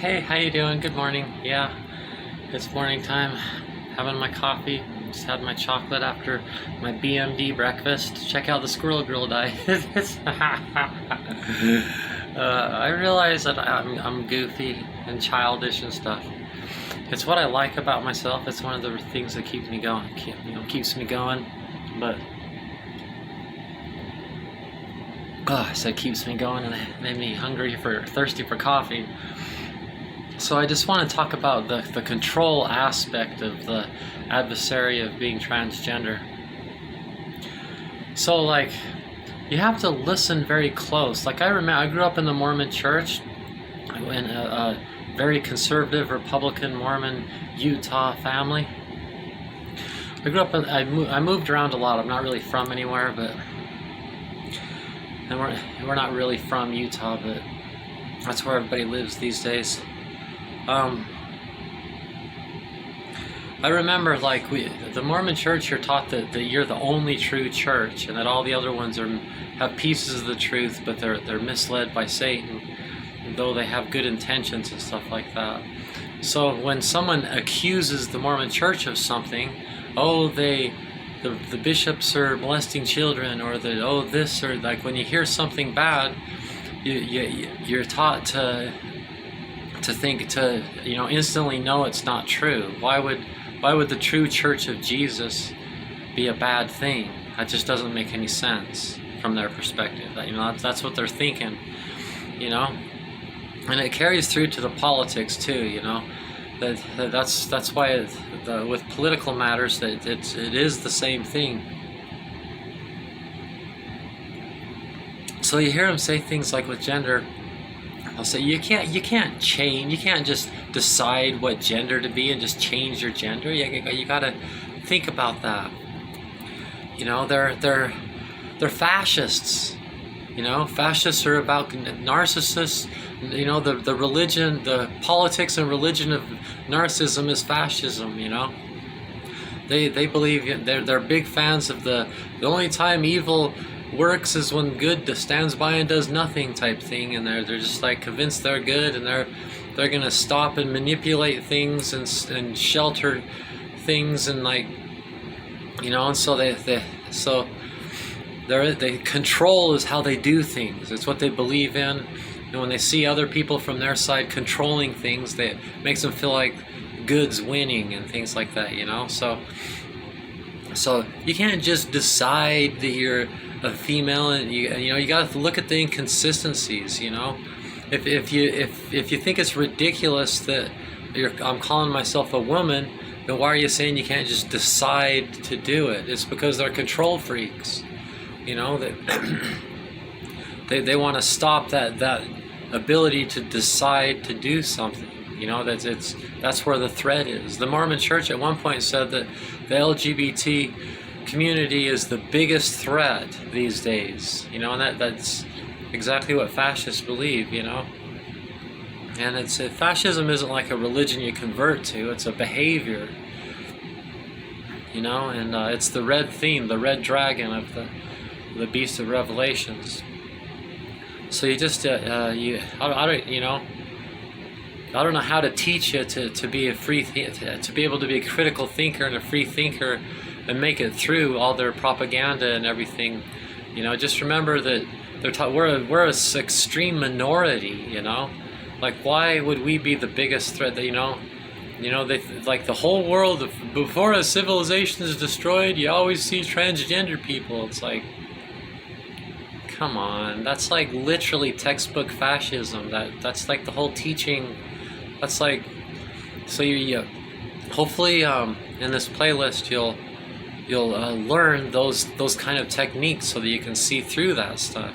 Hey, how you doing? Good morning. Yeah, it's morning time. Having my coffee. Just had my chocolate after my BMD breakfast. Check out the Squirrel Girl diet. I realize that I'm goofy and childish and stuff. It's what I like about myself. It's one of the things that keeps me going. Keeps me going. But I said keeps me going, and it made me thirsty for coffee. So I just want to talk about the control aspect of the adversary of being transgender. So like, you have to listen very close. Like I grew up in the Mormon church, in a very conservative Republican Mormon Utah family. I moved around a lot. I'm not really from anywhere, and we're not really from Utah, but that's where everybody lives these days. I remember the Mormon church, you're taught that you're the only true church, and that all the other ones have pieces of the truth, but they're misled by Satan, though they have good intentions and stuff like that. So when someone accuses the Mormon church of something, the bishops are molesting children, or this, or like when you hear something bad, you're taught to instantly know it's not true. Why would the true church of Jesus be a bad thing? That just doesn't make any sense from their perspective. That's what they're thinking, and it carries through to the politics too. That's why with political matters that it is the same thing. So you hear them say things like with gender. I'll say you can't change. You can't just decide what gender to be and just change your gender. You gotta think about that. They're fascists. Fascists are about narcissists. The religion, the politics and religion of narcissism is fascism. They believe they're big fans of the only time evil works is when good stands by and does nothing type thing, and they're just like convinced they're good, and they're gonna stop and manipulate things and shelter things, and and so they control is how they do things. It's what they believe in, and when they see other people from their side controlling things, it makes them feel like good's winning and things like that. So you can't just decide that you're a female, and you got to look at the inconsistencies. If you think it's ridiculous that I'm calling myself a woman, then why are you saying you can't just decide to do it? It's because they're control freaks. That they want to stop that ability to decide to do something. That's where the threat is. The Mormon Church at one point said that the LGBT community is the biggest threat these days. And that's exactly what fascists believe. And fascism isn't like a religion you convert to; it's a behavior. And it's the red theme, the red dragon of the beast of Revelations. So you just I don't know how to teach you to be a to be able to be a critical thinker and a free thinker and make it through all their propaganda and everything. Just remember that we're a extreme minority. Like, why would we be the biggest threat? That they like the whole world before a civilization is destroyed, you always see transgender people. It's like, come on, that's like literally textbook fascism. That's like the whole teaching. That's like, so you hopefully in this playlist you'll learn those kind of techniques so that you can see through that stuff.